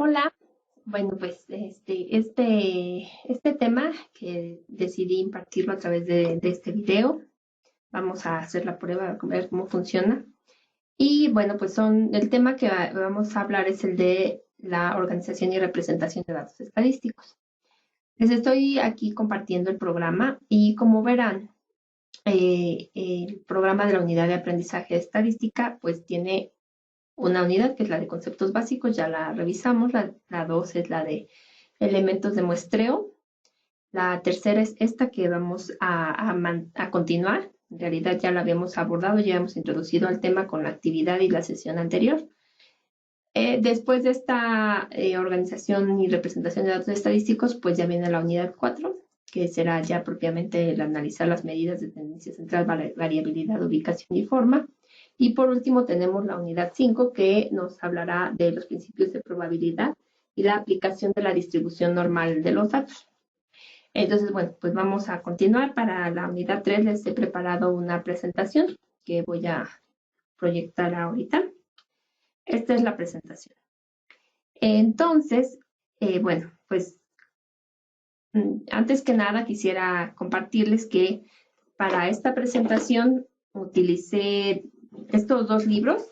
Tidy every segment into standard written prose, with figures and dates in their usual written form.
Hola, bueno, pues este tema que decidí impartirlo a través de este video, vamos a hacer la prueba, a ver cómo funciona. Y bueno, pues el tema que vamos a hablar es el de la organización y representación de datos estadísticos. Les estoy aquí compartiendo el programa y como verán, el programa de la unidad de aprendizaje de estadística pues tiene una unidad que es la de conceptos básicos, ya la revisamos. La dos es la de elementos de muestreo. La tercera es esta que vamos a continuar. En realidad ya la habíamos abordado, ya hemos introducido al tema con la actividad y la sesión anterior. Después de esta organización y representación de datos estadísticos, pues ya viene la unidad 4, que será ya propiamente el analizar las medidas de tendencia central, variabilidad, ubicación y forma. Y por último tenemos la unidad 5, que nos hablará de los principios de probabilidad y la aplicación de la distribución normal de los datos. Entonces, bueno, pues vamos a continuar. Para la unidad 3 les he preparado una presentación que voy a proyectar ahorita. Esta es la presentación. Entonces, bueno, pues antes que nada quisiera compartirles que para esta presentación utilicé estos dos libros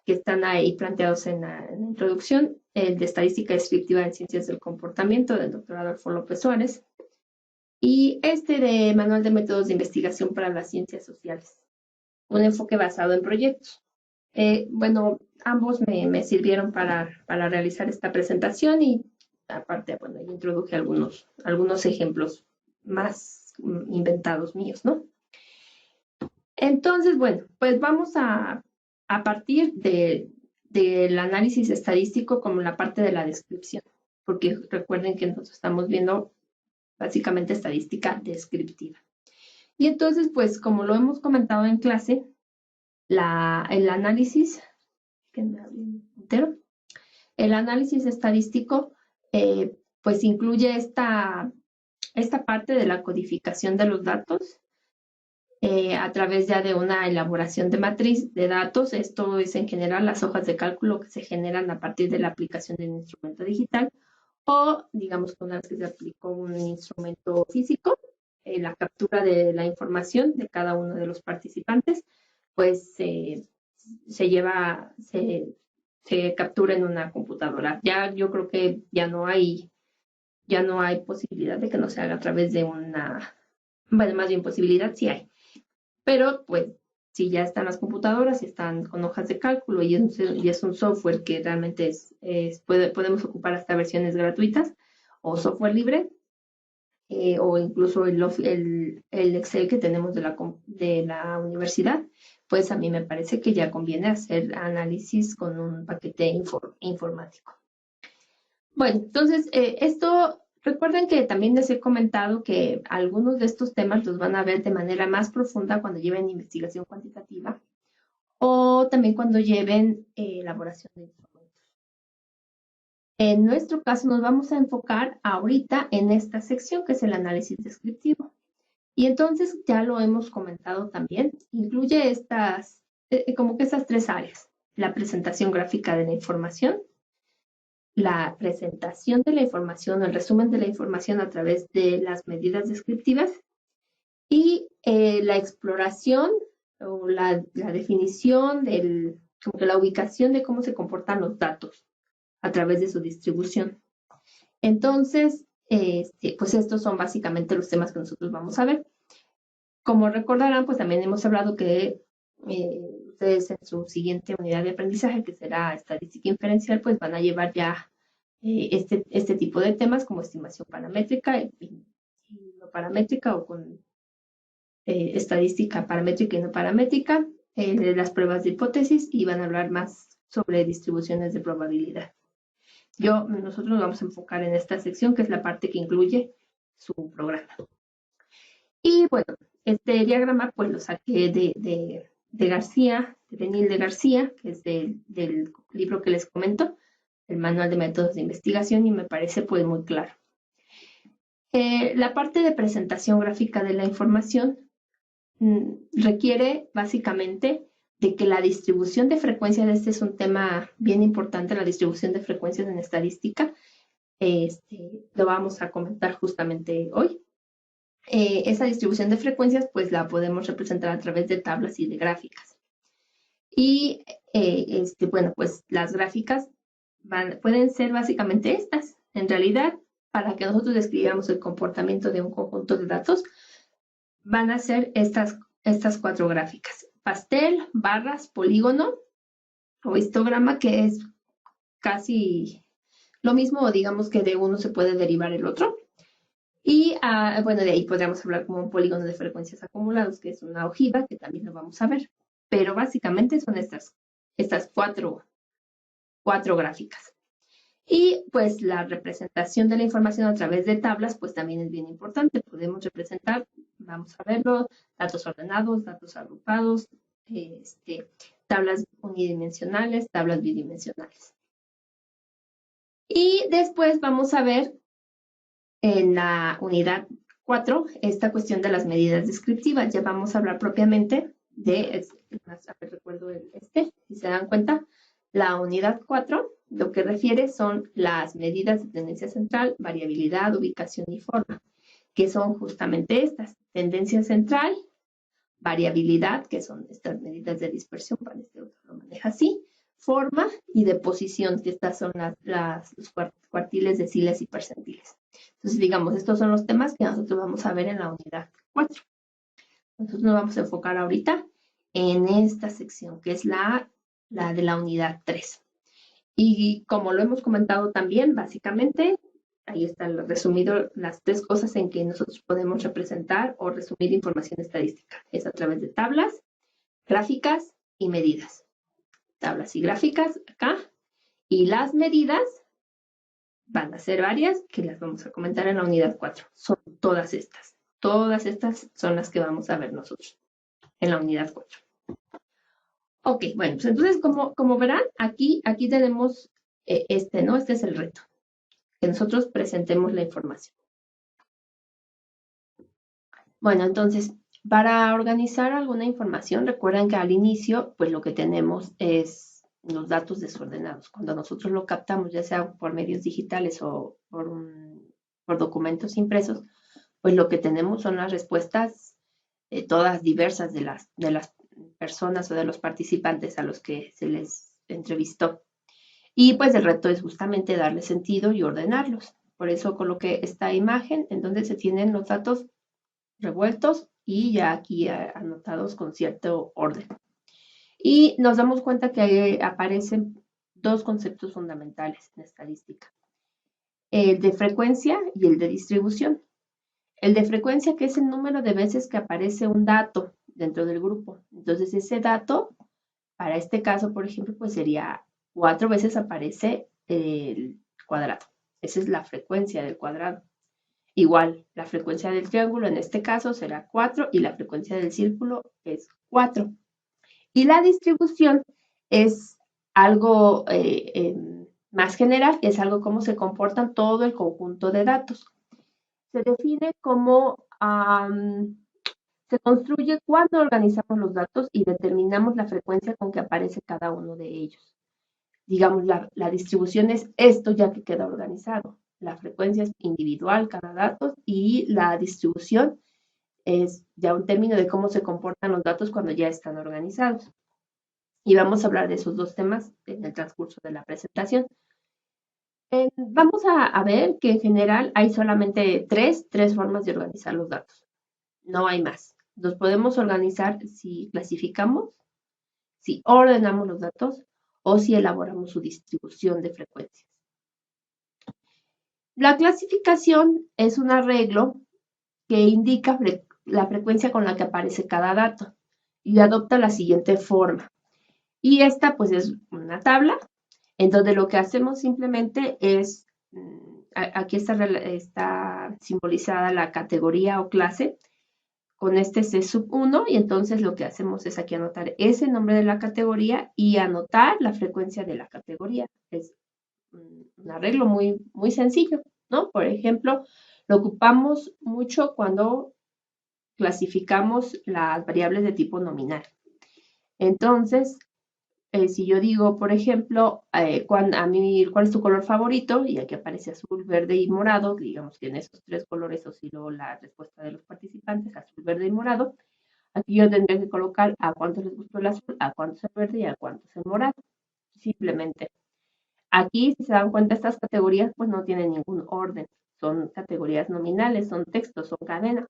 que están ahí planteados en la introducción, el de Estadística Descriptiva en Ciencias del Comportamiento del doctor Adolfo López Suárez y este de Manual de Métodos de Investigación para las Ciencias Sociales, un enfoque basado en proyectos. Bueno, ambos me sirvieron para realizar esta presentación y aparte, bueno, yo introduje algunos ejemplos más inventados míos, ¿no? Entonces, bueno, pues vamos a partir del análisis estadístico como la parte de la descripción, porque recuerden que nosotros estamos viendo básicamente estadística descriptiva. Y entonces, pues como lo hemos comentado en clase, el análisis, el análisis estadístico, pues incluye esta parte de la codificación de los datos a través ya de una elaboración de matriz de datos. Esto es en general las hojas de cálculo que se generan a partir de la aplicación de un instrumento digital o digamos que una vez que se aplicó un instrumento físico, la captura de la información de cada uno de los participantes, pues se captura en una computadora. Ya yo creo que ya no hay posibilidad de que no se haga a través de bueno, más bien posibilidad sí hay, pero pues si ya están las computadoras, están con hojas de cálculo y es un software que realmente podemos ocupar hasta versiones gratuitas o software libre, o incluso el Excel que tenemos de la universidad, pues a mí me parece que ya conviene hacer análisis con un paquete informático. Bueno, entonces, recuerden que también les he comentado que algunos de estos temas los van a ver de manera más profunda cuando lleven investigación cuantitativa o también cuando lleven elaboración de instrumentos. En nuestro caso nos vamos a enfocar ahorita en esta sección que es el análisis descriptivo. Y entonces ya lo hemos comentado también, incluye como que estas tres áreas: la presentación gráfica de la información, la presentación de la información, el resumen de la información a través de las medidas descriptivas y la exploración o la definición como que la ubicación de cómo se comportan los datos a través de su distribución. Entonces, pues estos son básicamente los temas que nosotros vamos a ver. Como recordarán, pues también hemos hablado que ustedes en su siguiente unidad de aprendizaje, que será estadística inferencial, pues van a llevar ya este tipo de temas como estimación paramétrica y no paramétrica o con estadística paramétrica y no paramétrica, las pruebas de hipótesis y van a hablar más sobre distribuciones de probabilidad. Nosotros nos vamos a enfocar en esta sección que es la parte que incluye su programa. Y bueno, este diagrama pues lo saqué de García, de Benil de García, que es del libro que les comento, el Manual de Métodos de Investigación, y me parece pues muy claro. La parte de presentación gráfica de la información requiere básicamente de que la distribución de frecuencias, este es un tema bien importante, la distribución de frecuencias en estadística, lo vamos a comentar justamente hoy. Esa distribución de frecuencias, pues la podemos representar a través de tablas y de gráficas. Y, bueno, pues las gráficas pueden ser básicamente estas. En realidad, para que nosotros describamos el comportamiento de un conjunto de datos, van a ser estas 4 gráficas. Pastel, barras, polígono o histograma, que es casi lo mismo, o digamos que de uno se puede derivar el otro. Y bueno, de ahí podríamos hablar como un polígono de frecuencias acumulados, que es una ojiva, que también lo vamos a ver. Pero básicamente son estas 4 gráficas. Y pues la representación de la información a través de tablas, pues también es bien importante. Podemos representar, vamos a verlo, datos ordenados, datos agrupados, tablas unidimensionales, tablas bidimensionales. Y después vamos a ver en la unidad 4 esta cuestión de las medidas descriptivas. Ya vamos a hablar propiamente de, recuerdo si se dan cuenta, la unidad 4 lo que refiere son las medidas de tendencia central, variabilidad, ubicación y forma, que son justamente estas. Tendencia central, variabilidad, que son estas medidas de dispersión, para este otro lo maneja así, forma y de posición, que estas son los cuartiles, deciles y percentiles. Entonces, digamos, estos son los temas que nosotros vamos a ver en la unidad 4. Nosotros nos vamos a enfocar ahorita en esta sección, que es la de la unidad 3. Y como lo hemos comentado también, básicamente, ahí está resumido las 3 cosas en que nosotros podemos representar o resumir información estadística. Es a través de tablas, gráficas y medidas. Tablas y gráficas acá. Y las medidas van a ser varias, que las vamos a comentar en la unidad 4. Son todas estas. Todas estas son las que vamos a ver nosotros en la unidad 4. Ok, bueno, pues entonces, como verán, aquí tenemos ¿no? Este es el reto, que nosotros presentemos la información. Bueno, entonces, para organizar alguna información, recuerden que al inicio, pues lo que tenemos es los datos desordenados. Cuando nosotros lo captamos, ya sea por medios digitales o por documentos impresos, pues lo que tenemos son las respuestas todas diversas de las personas o de los participantes a los que se les entrevistó. Y pues el reto es justamente darle sentido y ordenarlos. Por eso coloqué esta imagen en donde se tienen los datos revueltos y ya aquí anotados con cierto orden. Y nos damos cuenta que aparecen 2 conceptos fundamentales en estadística. El de frecuencia y el de distribución. El de frecuencia, que es el número de veces que aparece un dato dentro del grupo. Entonces, ese dato, para este caso, por ejemplo, pues sería 4 veces aparece el cuadrado. Esa es la frecuencia del cuadrado. Igual, la frecuencia del triángulo en este caso será 4 y la frecuencia del círculo es 4. Y la distribución es algo más general, es algo como se comportan todo el conjunto de datos. Se define como se construye cuando organizamos los datos y determinamos la frecuencia con que aparece cada uno de ellos. Digamos, la distribución es esto ya que queda organizado. La frecuencia es individual, cada dato, y la distribución es ya un término de cómo se comportan los datos cuando ya están organizados. Y vamos a hablar de esos 2 temas en el transcurso de la presentación. Vamos a ver que en general hay solamente tres formas de organizar los datos. No hay más. Los podemos organizar si clasificamos, si ordenamos los datos o si elaboramos su distribución de frecuencias. La clasificación es un arreglo que indica la frecuencia con la que aparece cada dato y adopta la siguiente forma. Y esta pues es una tabla en donde lo que hacemos simplemente es, aquí está simbolizada la categoría o clase con este C sub 1 y entonces lo que hacemos es aquí anotar ese nombre de la categoría y anotar la frecuencia de la categoría. Es un arreglo muy, muy sencillo, ¿no? Por ejemplo, lo ocupamos mucho cuando clasificamos las variables de tipo nominal. Entonces, si yo digo, por ejemplo, ¿cuál es tu color favorito? Y aquí aparece azul, verde y morado, digamos que en esos tres colores osciló la respuesta de los participantes, azul, verde y morado. Aquí yo tendría que colocar a cuántos les gustó el azul, a cuántos el verde y a cuántos el morado. Simplemente. Aquí, si se dan cuenta, estas categorías pues no tienen ningún orden. Son categorías nominales, son textos, son cadenas.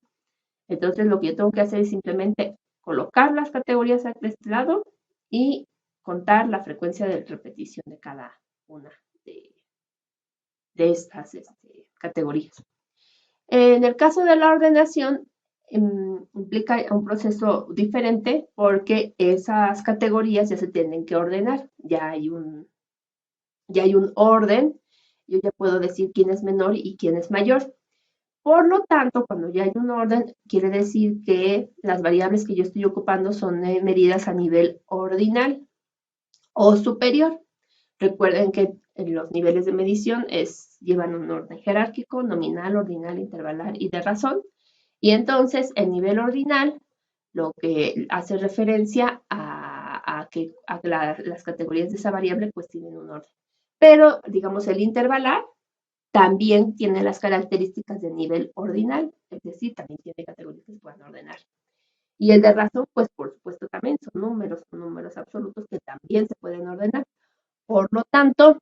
Entonces, lo que yo tengo que hacer es simplemente colocar las categorías a este lado y contar la frecuencia de repetición de cada una de estas categorías. En el caso de la ordenación, implica un proceso diferente porque esas categorías ya se tienen que ordenar, ya hay un orden, yo ya puedo decir quién es menor y quién es mayor. Por lo tanto, cuando ya hay un orden, quiere decir que las variables que yo estoy ocupando son medidas a nivel ordinal o superior. Recuerden que los niveles de medición llevan un orden jerárquico, nominal, ordinal, intervalar y de razón. Y entonces el nivel ordinal lo que hace referencia a que las categorías de esa variable pues tienen un orden. Pero, digamos, el intervalar también tiene las características de nivel ordinal, es decir, también tiene categorías que se pueden ordenar. Y el de razón, pues por supuesto también son números absolutos que también se pueden ordenar. Por lo tanto,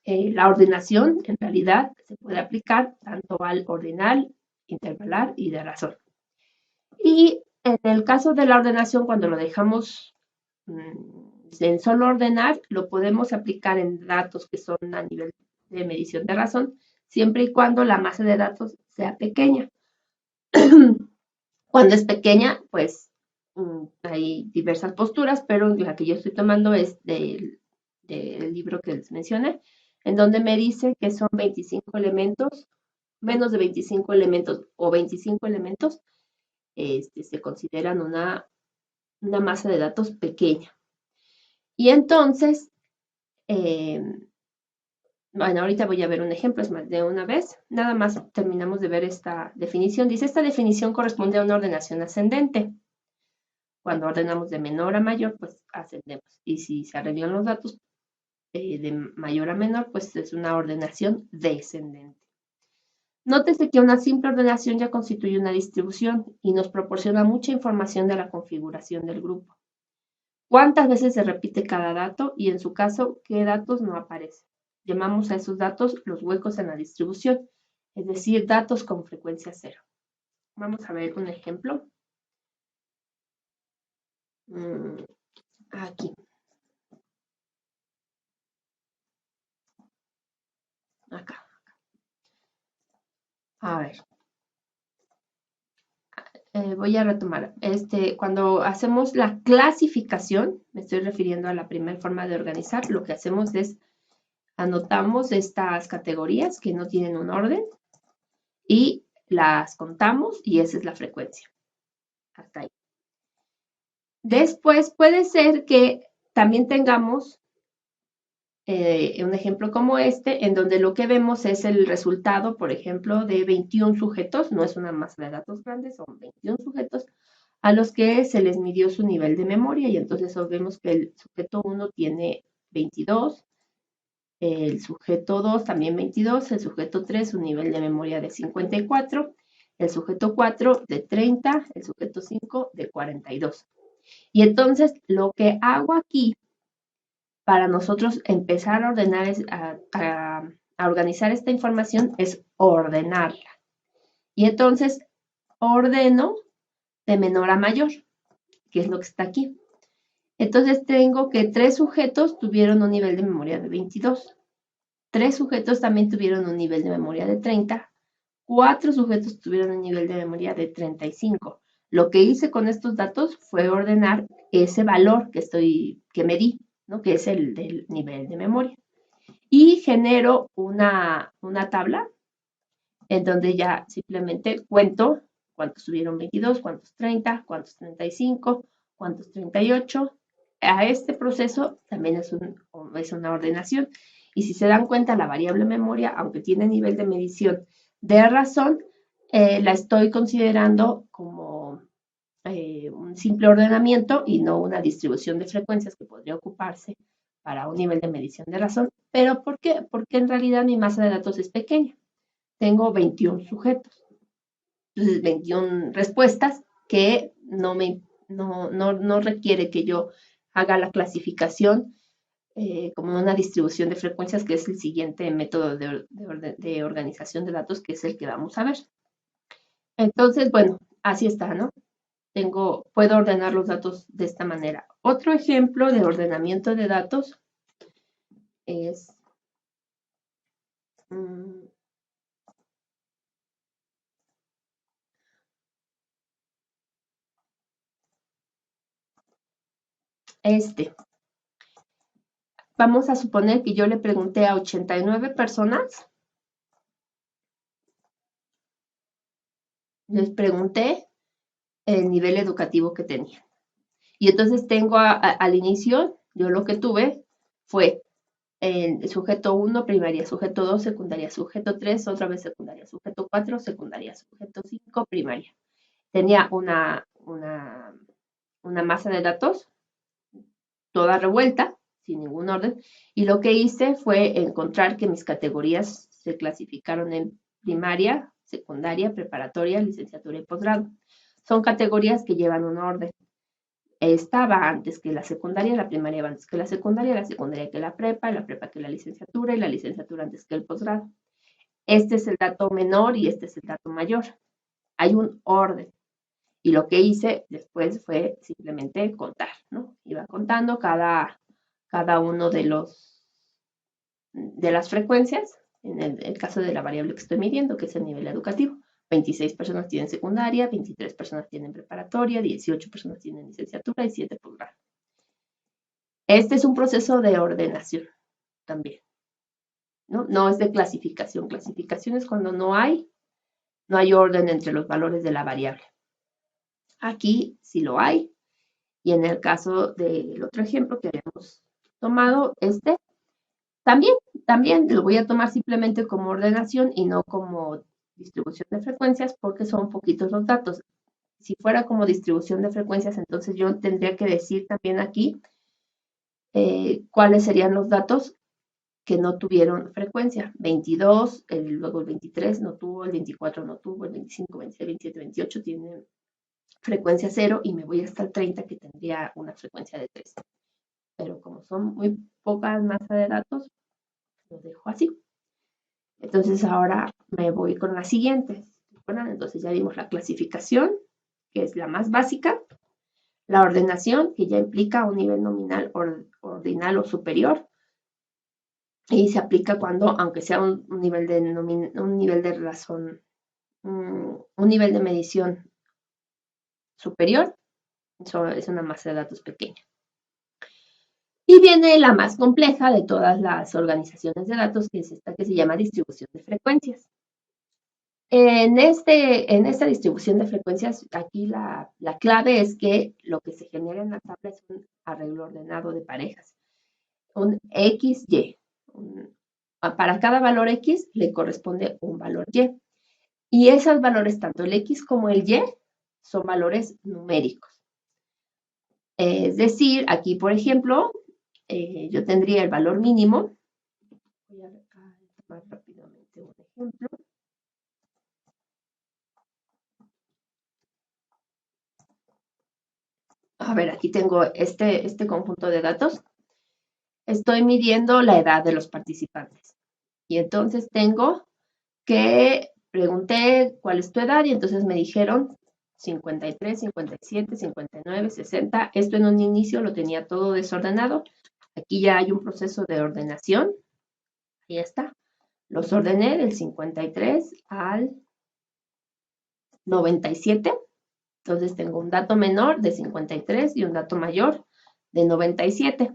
la ordenación en realidad se puede aplicar tanto al ordinal, intervalar y de razón. Y en el caso de la ordenación, cuando lo dejamos en solo ordenar, lo podemos aplicar en datos que son a nivel de medición de razón, siempre y cuando la masa de datos sea pequeña. Cuando es pequeña, pues hay diversas posturas, pero la que yo estoy tomando es del libro que les mencioné, en donde me dice que son 25 elementos, menos de 25 elementos o 25 elementos, se consideran una masa de datos pequeña. Y entonces, bueno, ahorita voy a ver un ejemplo, es más de una vez. Nada más terminamos de ver esta definición. Dice, esta definición corresponde a una ordenación ascendente. Cuando ordenamos de menor a mayor, pues ascendemos. Y si se arreglan los datos de mayor a menor, pues es una ordenación descendente. Nótese que una simple ordenación ya constituye una distribución y nos proporciona mucha información de la configuración del grupo. ¿Cuántas veces se repite cada dato? Y en su caso, ¿qué datos no aparecen? Llamamos a esos datos los huecos en la distribución, es decir, datos con frecuencia cero. Vamos a ver un ejemplo. Aquí. Acá. A ver. Voy a retomar. Cuando hacemos la clasificación, me estoy refiriendo a la primera forma de organizar, lo que hacemos es anotamos estas categorías que no tienen un orden y las contamos y esa es la frecuencia. Hasta ahí. Después puede ser que también tengamos un ejemplo como este, en donde lo que vemos es el resultado, por ejemplo, de 21 sujetos, no es una masa de datos grande, son 21 sujetos a los que se les midió su nivel de memoria y entonces vemos que el sujeto 1 tiene 22, el sujeto 2 también 22, el sujeto 3 un nivel de memoria de 54, el sujeto 4 de 30, el sujeto 5 de 42. Y entonces lo que hago aquí para nosotros empezar a ordenar, a organizar esta información es ordenarla. Y entonces ordeno de menor a mayor, que es lo que está aquí. Entonces tengo que 3 sujetos tuvieron un nivel de memoria de 22. 3 sujetos también tuvieron un nivel de memoria de 30. 4 sujetos tuvieron un nivel de memoria de 35. Lo que hice con estos datos fue ordenar ese valor que medí, ¿no? Que es el del nivel de memoria. Y genero una tabla en donde ya simplemente cuento cuántos tuvieron 22, cuántos 30, cuántos 35, cuántos 38. A este proceso también es una ordenación. Y si se dan cuenta, la variable memoria, aunque tiene nivel de medición de razón, la estoy considerando como un simple ordenamiento y no una distribución de frecuencias que podría ocuparse para un nivel de medición de razón. ¿Pero por qué? Porque en realidad mi masa de datos es pequeña. Tengo 21 sujetos. Entonces, 21 respuestas que no requiere que yo haga la clasificación como una distribución de frecuencias, que es el siguiente método de organización de datos, que es el que vamos a ver. Entonces, bueno, así está, ¿no? Puedo ordenar los datos de esta manera. Otro ejemplo de ordenamiento de datos es este. Vamos a suponer que yo le pregunté a 89 personas. Les pregunté el nivel educativo que tenían. Y entonces tengo al inicio, yo lo que tuve fue el sujeto 1, primaria, sujeto 2, secundaria, sujeto 3, otra vez secundaria, sujeto 4, secundaria, sujeto 5, primaria. Tenía una masa de datos toda revuelta, sin ningún orden, y lo que hice fue encontrar que mis categorías se clasificaron en primaria, secundaria, preparatoria, licenciatura y posgrado. Son categorías que llevan un orden. Esta va antes que la secundaria, la primaria va antes que la secundaria que la prepa que la licenciatura y la licenciatura antes que el posgrado. Este es el dato menor y este es el dato mayor. Hay un orden. Y lo que hice después fue simplemente contar, ¿no? Iba contando cada uno de las frecuencias, en el caso de la variable que estoy midiendo, que es el nivel educativo. 26 personas tienen secundaria, 23 personas tienen preparatoria, 18 personas tienen licenciatura y 7 posgrado. Este es un proceso de ordenación también, ¿no? No es de clasificación. Clasificación es cuando no hay orden entre los valores de la variable. Aquí sí lo hay. Y en el caso del otro ejemplo que habíamos tomado, también lo voy a tomar simplemente como ordenación y no como distribución de frecuencias, porque son poquitos los datos. Si fuera como distribución de frecuencias, entonces yo tendría que decir también aquí cuáles serían los datos que no tuvieron frecuencia. 22, luego el 23 no tuvo, el 24 no tuvo, el 25, 26, 27, 28 tienen frecuencia 0 y me voy hasta el 30 que tendría una frecuencia de 3. Pero como son muy pocas masas de datos, lo dejo así. Entonces ahora me voy con la siguiente. Entonces ya vimos la clasificación, que es la más básica, la ordenación, que ya implica un nivel nominal ordinal o superior, y se aplica cuando, aunque sea un nivel de razón, un nivel de medición superior, eso es una masa de datos pequeña. Y viene la más compleja de todas las organizaciones de datos, que es esta que se llama distribución de frecuencias. En esta distribución de frecuencias, aquí la clave es que lo que se genera en la tabla es un arreglo ordenado de parejas. Un XY. Para cada valor X le corresponde un valor Y. Y esos valores, tanto el X como el Y, son valores numéricos. Es decir, aquí, por ejemplo, yo tendría el valor mínimo. Voy a tomar rápidamente un ejemplo. A ver, aquí tengo este conjunto de datos. Estoy midiendo la edad de los participantes. Y entonces tengo que pregunté cuál es tu edad y entonces me dijeron 53, 57, 59, 60. Esto en un inicio lo tenía todo desordenado. Aquí ya hay un proceso de ordenación. Ahí está. Los ordené del 53 al 97. Entonces tengo un dato menor de 53 y un dato mayor de 97.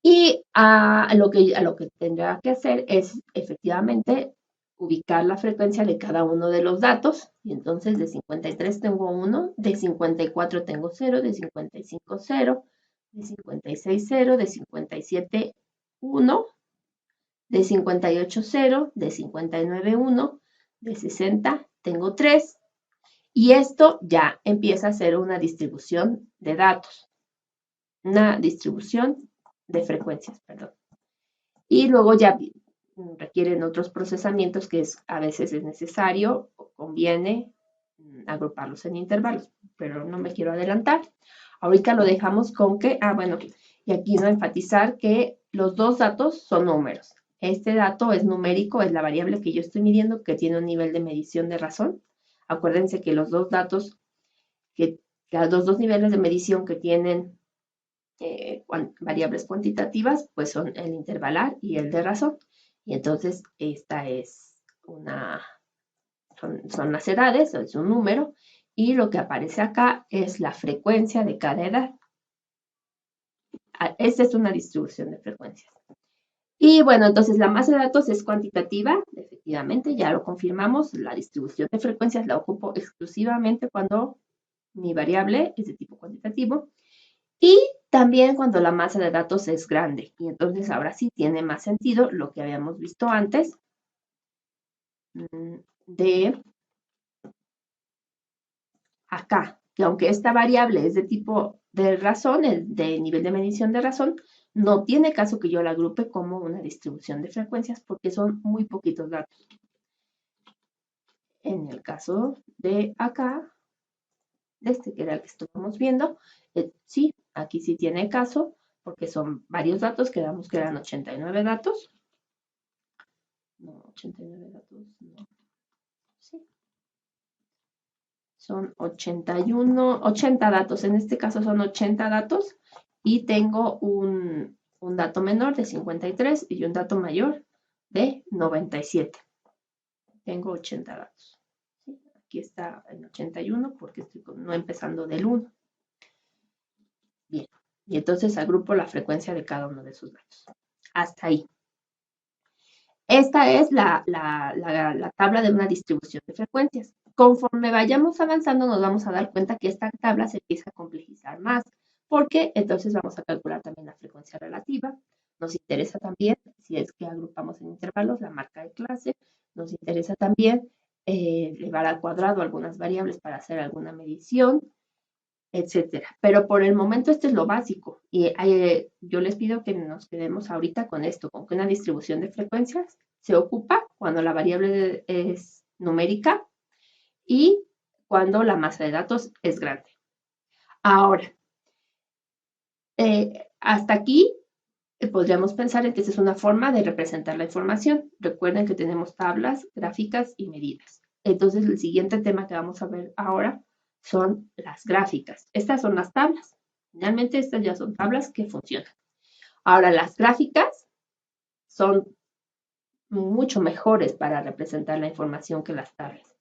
Y a lo que tendrá que hacer es efectivamente ubicar la frecuencia de cada uno de los datos. Y entonces de 53 tengo 1, de 54 tengo 0, de 55 0, de 56 0, de 57 1, de 58 0, de 59 1, de 60 tengo 3 Y esto ya empieza a ser una distribución de datos, una distribución de frecuencias, perdón. Y luego ya requieren otros procesamientos que a veces es necesario o conviene agruparlos en intervalos, pero no me quiero adelantar. Ahorita lo dejamos con que, bueno, y aquí no enfatizar que los dos datos son números. Este dato es numérico, es la variable que yo estoy midiendo que tiene un nivel de medición de razón. Acuérdense que los dos datos, que los dos niveles de medición que tienen variables cuantitativas, pues son el intervalar y el de razón. Y entonces esta es son las edades, es un número, y lo que aparece acá es la frecuencia de cada edad. Esta es una distribución de frecuencias. Y bueno, entonces la masa de datos es cuantitativa, efectivamente, ya lo confirmamos, la distribución de frecuencias la ocupo exclusivamente cuando mi variable es de tipo cuantitativo y también cuando la masa de datos es grande. Y entonces ahora sí tiene más sentido lo que habíamos visto antes de acá, que aunque esta variable es de tipo de razón, el de nivel de medición de razón, no tiene caso que yo la agrupe como una distribución de frecuencias porque son muy poquitos datos. En el caso de acá, de este que era el que estábamos viendo, sí, aquí sí tiene caso porque son varios datos, quedamos que eran 89 datos. No, 89 datos, no. Sí. Son 80 datos, en este caso son 80 datos y tengo un dato menor de 53 y un dato mayor de 97. Tengo 80 datos. ¿Sí? Aquí está en 81 porque estoy no empezando del 1. Bien, y entonces agrupo la frecuencia de cada uno de esos datos. Hasta ahí. Esta es la tabla de una distribución de frecuencias. Conforme vayamos avanzando, nos vamos a dar cuenta que esta tabla se empieza a complejizar más, porque entonces vamos a calcular también la frecuencia relativa. Nos interesa también, si es que agrupamos en intervalos, la marca de clase. Nos interesa también llevar al cuadrado algunas variables para hacer alguna medición, etcétera. Pero por el momento esto es lo básico. Y yo les pido que nos quedemos ahorita con esto, con que una distribución de frecuencias se ocupa cuando la variable es numérica y cuando la masa de datos es grande. Ahora, hasta aquí podríamos pensar en que esta es una forma de representar la información. Recuerden que tenemos tablas, gráficas y medidas. Entonces, el siguiente tema que vamos a ver ahora son las gráficas. Estas son las tablas. Finalmente, estas ya son tablas que funcionan. Ahora, las gráficas son mucho mejores para representar la información que las tablas.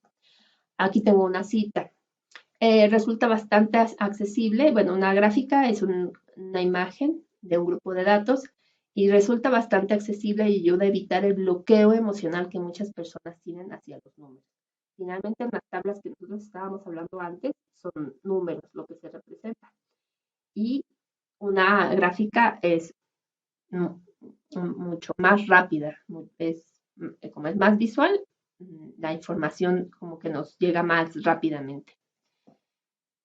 Aquí tengo una cita. Resulta bastante accesible. Bueno, una gráfica es una imagen de un grupo de datos y resulta bastante accesible y ayuda a evitar el bloqueo emocional que muchas personas tienen hacia los números. Finalmente, en las tablas que nosotros estábamos hablando antes, son números lo que se representa. Y una gráfica es mucho más rápida, como es más visual, la información como que nos llega más rápidamente.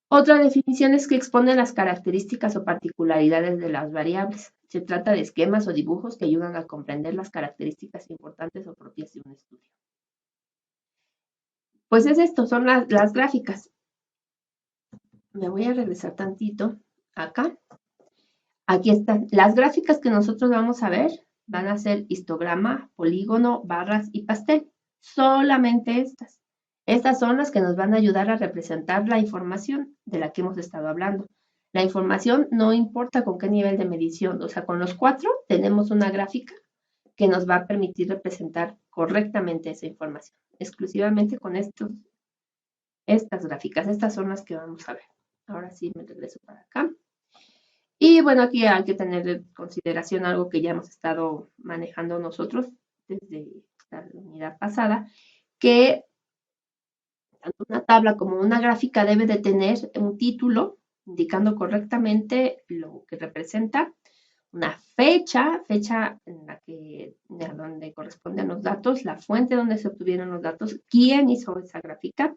Otra definición es que expone las características o particularidades de las variables. Se trata de esquemas o dibujos que ayudan a comprender las características importantes o propias de un estudio. Pues es esto, son las gráficas. Me voy a regresar tantito acá. Aquí están. Las gráficas que nosotros vamos a ver van a ser histograma, polígono, barras y pastel. Solamente estas. Estas son las que nos van a ayudar a representar la información de la que hemos estado hablando. La información no importa con qué nivel de medición, o sea, con los 4 tenemos una gráfica que nos va a permitir representar correctamente esa información. Exclusivamente con estas gráficas, estas son las que vamos a ver. Ahora sí me regreso para acá. Y bueno, aquí hay que tener en consideración algo que ya hemos estado manejando nosotros desde la unidad pasada, que tanto una tabla como una gráfica debe de tener un título indicando correctamente lo que representa, una fecha en la que, de donde corresponden los datos, la fuente donde se obtuvieron los datos, quién hizo esa gráfica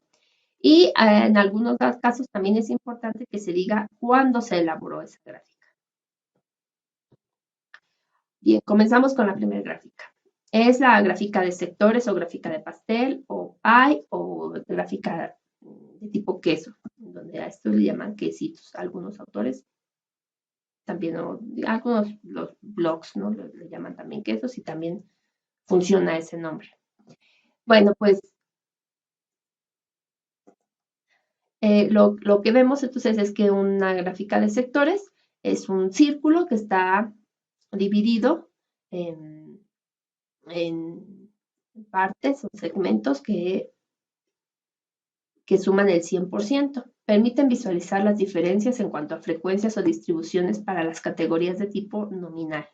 Y en algunos casos también es importante que se diga cuándo se elaboró esa gráfica. Bien, comenzamos con la primera gráfica. Es la gráfica de sectores o gráfica de pastel o pie o gráfica de tipo queso, donde a esto le llaman quesitos. Algunos autores también, algunos los blogs, ¿no? Le llaman también quesos y también funciona ese nombre. Bueno, pues lo que vemos entonces es que una gráfica de sectores es un círculo que está dividido en partes o segmentos que suman el 100%. Permiten visualizar las diferencias en cuanto a frecuencias o distribuciones para las categorías de tipo nominal.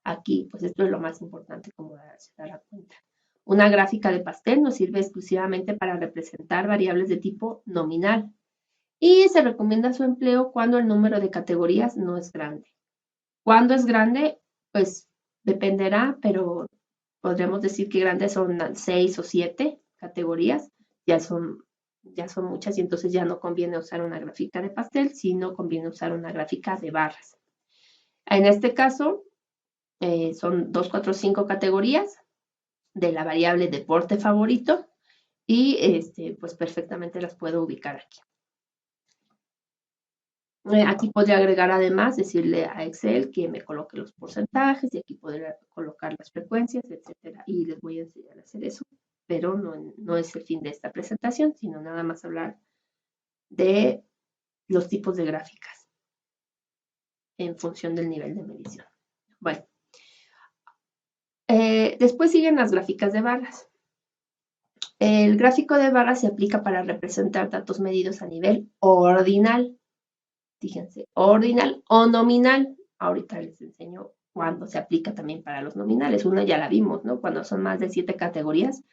Aquí, pues esto es lo más importante, como se dará cuenta. Una gráfica de pastel nos sirve exclusivamente para representar variables de tipo nominal y se recomienda su empleo cuando el número de categorías no es grande. Cuando es grande, pues dependerá, pero podríamos decir que grandes son 6 o 7 categorías, ya son muchas y entonces ya no conviene usar una gráfica de pastel, sino conviene usar una gráfica de barras. En este caso, son 2, 4, 5 categorías de la variable deporte favorito y pues perfectamente las puedo ubicar aquí. Aquí podría agregar además, decirle a Excel que me coloque los porcentajes y aquí podría colocar las frecuencias, etcétera. Y les voy a enseñar a hacer eso, pero no es el fin de esta presentación, sino nada más hablar de los tipos de gráficas en función del nivel de medición. Bueno, después siguen las gráficas de barras. El gráfico de barras se aplica para representar datos medidos a nivel ordinal. Fíjense, ordinal o nominal. Ahorita les enseño cuándo se aplica también para los nominales. Una ya la vimos, ¿no? Cuando son más de 7 categorías,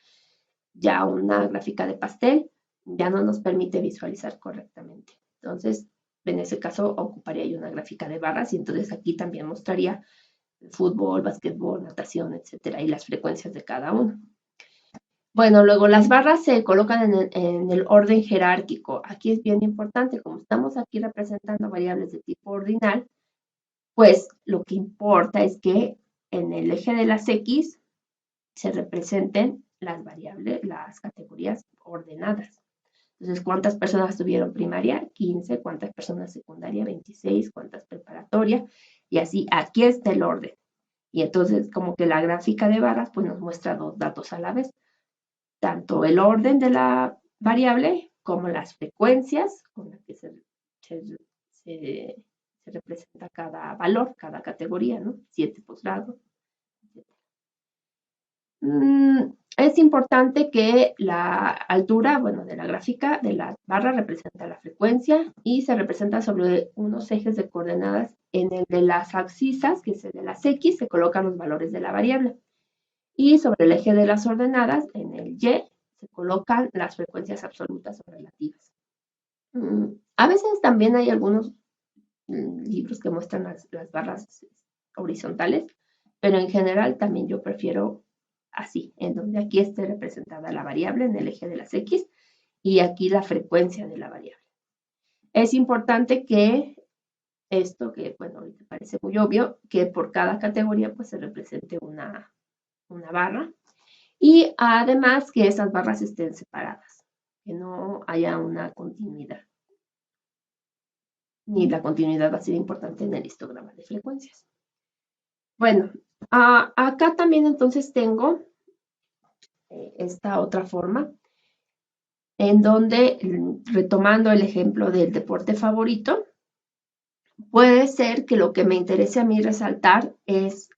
ya una gráfica de pastel ya no nos permite visualizar correctamente. Entonces, en ese caso ocuparía yo una gráfica de barras y entonces aquí también mostraría fútbol, básquetbol, natación, etcétera, y las frecuencias de cada uno. Bueno, luego las barras se colocan en el orden jerárquico. Aquí es bien importante, como estamos aquí representando variables de tipo ordinal, pues lo que importa es que en el eje de las X se representen las variables, las categorías ordenadas. Entonces, ¿cuántas personas tuvieron primaria? 15. ¿Cuántas personas secundaria? 26. ¿Cuántas preparatoria? Y así, aquí está el orden. Y entonces, como que la gráfica de barras, pues nos muestra dos datos a la vez. Tanto el orden de la variable como las frecuencias con las que se representa cada valor, cada categoría, ¿no? 7 posgrado. Es importante que la altura, bueno, de la gráfica de la barra representa la frecuencia y se representa sobre unos ejes de coordenadas. En el de las abscisas, que es el de las X, se colocan los valores de la variable. Y sobre el eje de las ordenadas, en el Y, se colocan las frecuencias absolutas o relativas. A veces también hay algunos libros que muestran las barras horizontales, pero en general también yo prefiero así, en donde aquí esté representada la variable en el eje de las X y aquí la frecuencia de la variable. Es importante que esto, que bueno, ahorita parece muy obvio, que por cada categoría pues se represente una barra y además que esas barras estén separadas, que no haya una continuidad. Ni la continuidad va a ser importante en el histograma de frecuencias. Bueno, acá también entonces tengo esta otra forma, en donde, retomando el ejemplo del deporte favorito, puede ser que lo que me interese a mí resaltar es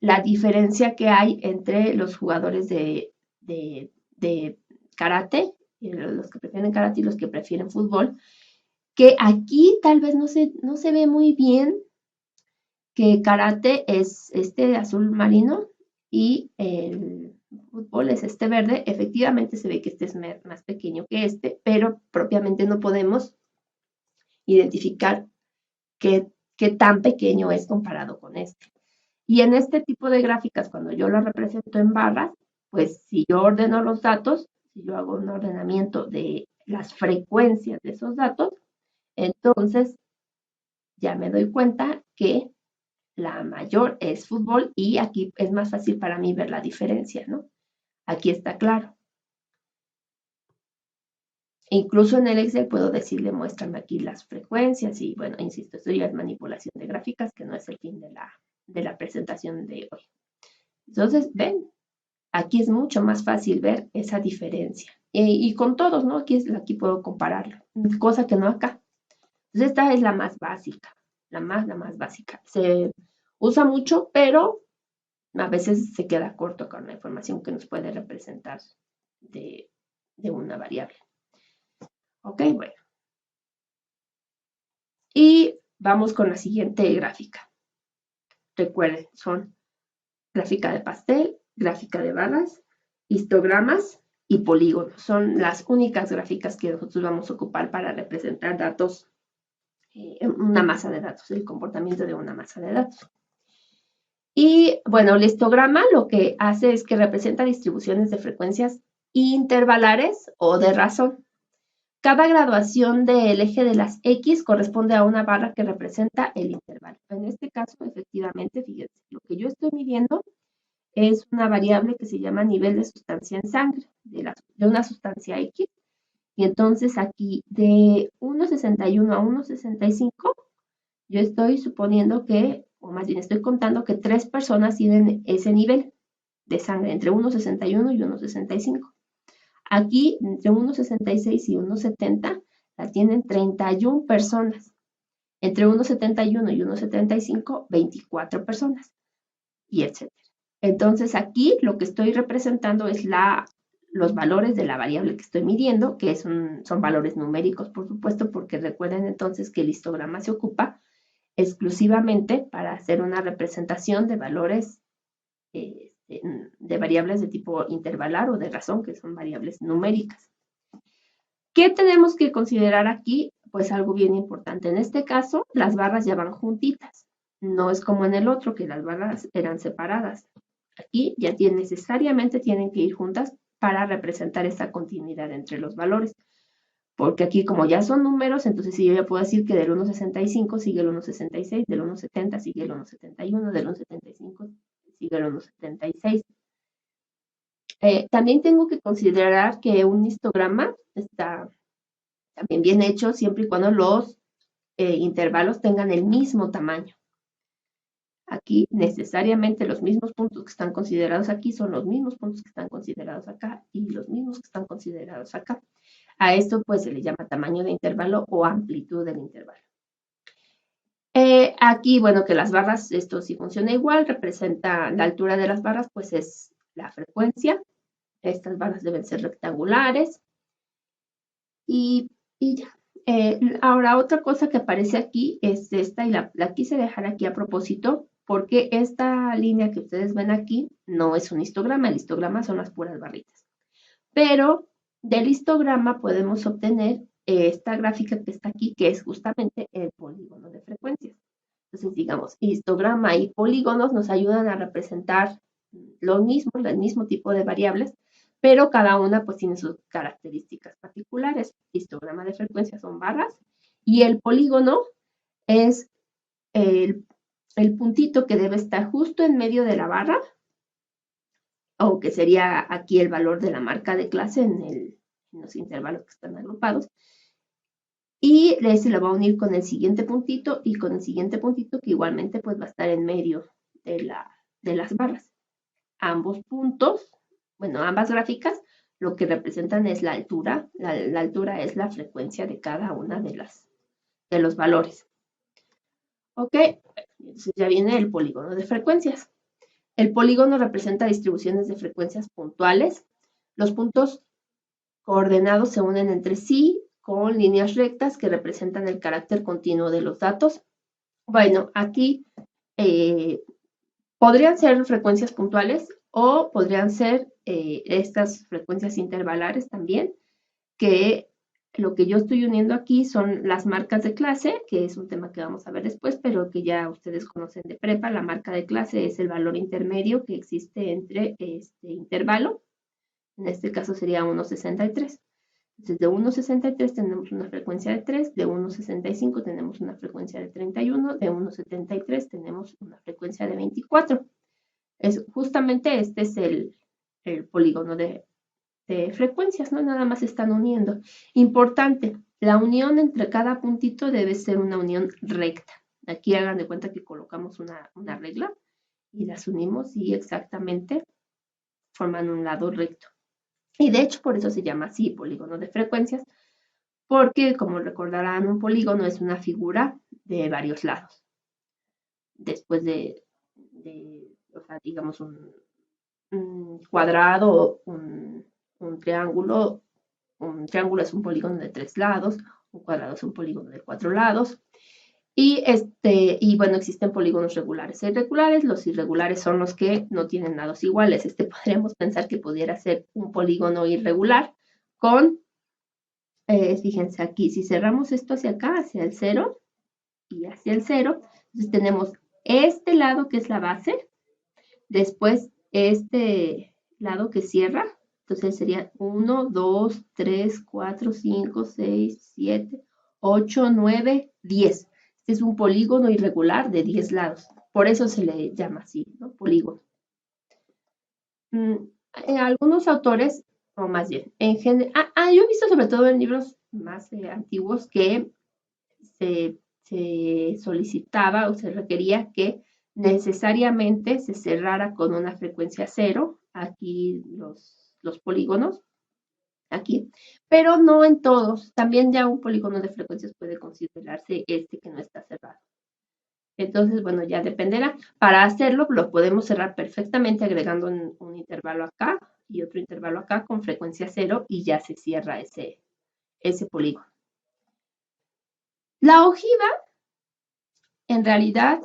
la diferencia que hay entre los jugadores de karate, los que prefieren karate y los que prefieren fútbol, que aquí tal vez no se ve muy bien que karate es este de azul marino y el fútbol es este verde. Efectivamente se ve que este es más pequeño que este, pero propiamente no podemos identificar qué tan pequeño es comparado con este. Y en este tipo de gráficas, cuando yo lo represento en barras, pues si yo ordeno los datos, si yo hago un ordenamiento de las frecuencias de esos datos, entonces ya me doy cuenta que la mayor es fútbol y aquí es más fácil para mí ver la diferencia, ¿no? Aquí está claro. Incluso en el Excel puedo decirle, muéstrame aquí las frecuencias y bueno, insisto, esto ya es manipulación de gráficas, que no es el fin de la presentación de hoy. Entonces, ven, aquí es mucho más fácil ver esa diferencia. Y con todos, ¿no? Aquí puedo compararlo, cosa que no acá. Entonces, esta es la más básica, la más básica. Se usa mucho, pero a veces se queda corto con la información que nos puede representar de, de una variable. Ok, bueno. Y vamos con la siguiente gráfica. Recuerden, son gráfica de pastel, gráfica de barras, histogramas y polígonos. Son las únicas gráficas que nosotros vamos a ocupar para representar datos, una masa de datos, el comportamiento de una masa de datos. Y bueno, el histograma lo que hace es que representa distribuciones de frecuencias intervalares o de razón. Cada graduación del eje de las X corresponde a una barra que representa el intervalo. En este caso, efectivamente, fíjense, lo que yo estoy midiendo es una variable que se llama nivel de sustancia en sangre de una sustancia X. Y entonces aquí de 1,61 a 1,65, yo estoy suponiendo que, o más bien estoy contando que 3 personas tienen ese nivel de sangre entre 1,61 y 1,65. Aquí, entre 1,66 y 1,70, la tienen 31 personas. Entre 1,71 y 1,75, 24 personas, y etc. Entonces, aquí lo que estoy representando es los valores de la variable que estoy midiendo, que son valores numéricos, por supuesto, porque recuerden entonces que el histograma se ocupa exclusivamente para hacer una representación de valores de variables de tipo intervalar o de razón, que son variables numéricas. ¿Qué tenemos que considerar aquí? Pues algo bien importante. En este caso, las barras ya van juntitas. No es como en el otro, que las barras eran separadas. Aquí ya necesariamente tienen que ir juntas para representar esa continuidad entre los valores. Porque aquí, como ya son números, entonces sí yo ya puedo decir que del 1,65 sigue el 1,66, del 1,70 sigue el 1,71, del 1,75 sigue el 1,76. También tengo que considerar que un histograma está también bien hecho siempre y cuando los intervalos tengan el mismo tamaño. Aquí necesariamente los mismos puntos que están considerados aquí son los mismos puntos que están considerados acá y los mismos que están considerados acá. A esto pues se le llama tamaño de intervalo o amplitud del intervalo. Aquí, bueno, que las barras, esto sí funciona igual, representa la altura de las barras, pues es la frecuencia. Estas barras deben ser rectangulares. Y ya. Ahora, otra cosa que aparece aquí es esta, y la quise dejar aquí a propósito, porque esta línea que ustedes ven aquí no es un histograma, el histograma son las puras barritas. Pero del histograma podemos obtener esta gráfica que está aquí, que es justamente el polígono de frecuencias. Entonces, digamos, histograma y polígonos nos ayudan a representar el mismo tipo de variables, pero cada una pues tiene sus características particulares. Histograma de frecuencias son barras y el polígono es el puntito que debe estar justo en medio de la barra, o que sería aquí el valor de la marca de clase en los intervalos que están agrupados. Y se lo va a unir con el siguiente puntito y con el siguiente puntito que igualmente pues va a estar en medio de las barras. Ambos puntos, bueno, ambas gráficas, lo que representan es la altura. La altura es la frecuencia de cada una de los valores. Ok, entonces ya viene el polígono de frecuencias. El polígono representa distribuciones de frecuencias puntuales. Los puntos coordenados se unen entre sí con líneas rectas que representan el carácter continuo de los datos. Bueno, aquí podrían ser frecuencias puntuales o podrían ser estas frecuencias intervalares también, que lo que yo estoy uniendo aquí son las marcas de clase, que es un tema que vamos a ver después, pero que ya ustedes conocen de prepa. La marca de clase es el valor intermedio que existe entre este intervalo. En este caso sería 1,63. Entonces, de 1,63 tenemos una frecuencia de 3, de 1,65 tenemos una frecuencia de 31, de 1,73 tenemos una frecuencia de 24. Justamente este es el polígono de frecuencias, ¿no? Nada más se están uniendo. Importante, la unión entre cada puntito debe ser una unión recta. Aquí hagan de cuenta que colocamos una regla y las unimos y exactamente forman un lado recto. Y de hecho por eso se llama así polígono de frecuencias, porque como recordarán un polígono es una figura de varios lados. Después o sea, digamos un cuadrado, un triángulo es un polígono de 3 lados, un cuadrado es un polígono de 4 lados. Y bueno, existen polígonos regulares e irregulares. Los irregulares son los que no tienen lados iguales. Podríamos pensar que pudiera ser un polígono irregular con, fíjense aquí, si cerramos esto hacia acá, hacia el 0 y hacia el 0, entonces tenemos este lado que es la base, después este lado que cierra, entonces sería 1, 2, 3, 4, 5, 6, 7, 8, 9, 10. Este es un polígono irregular de 10 lados. Por eso se le llama así, ¿no? Polígono. Algunos autores, o más bien, en general, yo he visto sobre todo en libros más antiguos que se solicitaba o se requería que necesariamente se cerrara con una frecuencia 0, aquí los polígonos, aquí, pero no en todos. También ya un polígono de frecuencias puede considerarse este que no está cerrado. Entonces, bueno, ya dependerá. Para hacerlo, lo podemos cerrar perfectamente agregando un intervalo acá y otro intervalo acá con frecuencia 0 y ya se cierra ese polígono. La ojiva en realidad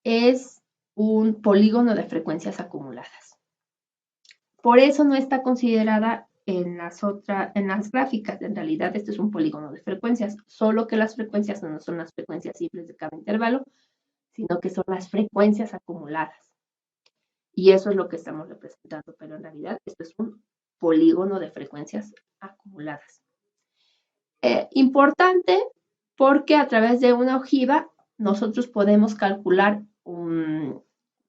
es un polígono de frecuencias acumuladas. Por eso no está considerada en las gráficas. En realidad este es un polígono de frecuencias, solo que las frecuencias no son las frecuencias simples de cada intervalo, sino que son las frecuencias acumuladas. Y eso es lo que estamos representando, pero en realidad esto es un polígono de frecuencias acumuladas. Importante porque a través de una ojiva nosotros podemos calcular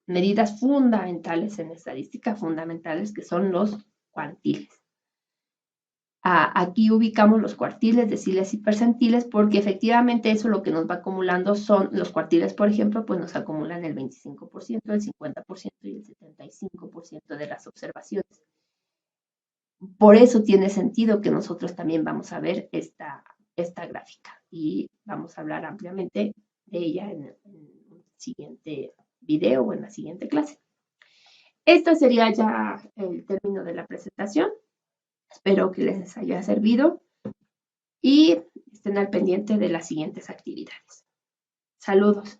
medidas fundamentales en estadística, fundamentales que son los cuartiles. Aquí ubicamos los cuartiles, deciles y percentiles, porque efectivamente eso lo que nos va acumulando son los cuartiles, por ejemplo, pues nos acumulan el 25%, el 50% y el 75% de las observaciones. Por eso tiene sentido que nosotros también vamos a ver esta gráfica y vamos a hablar ampliamente de ella en el siguiente video o en la siguiente clase. Este sería ya el término de la presentación. Espero que les haya servido y estén al pendiente de las siguientes actividades. Saludos.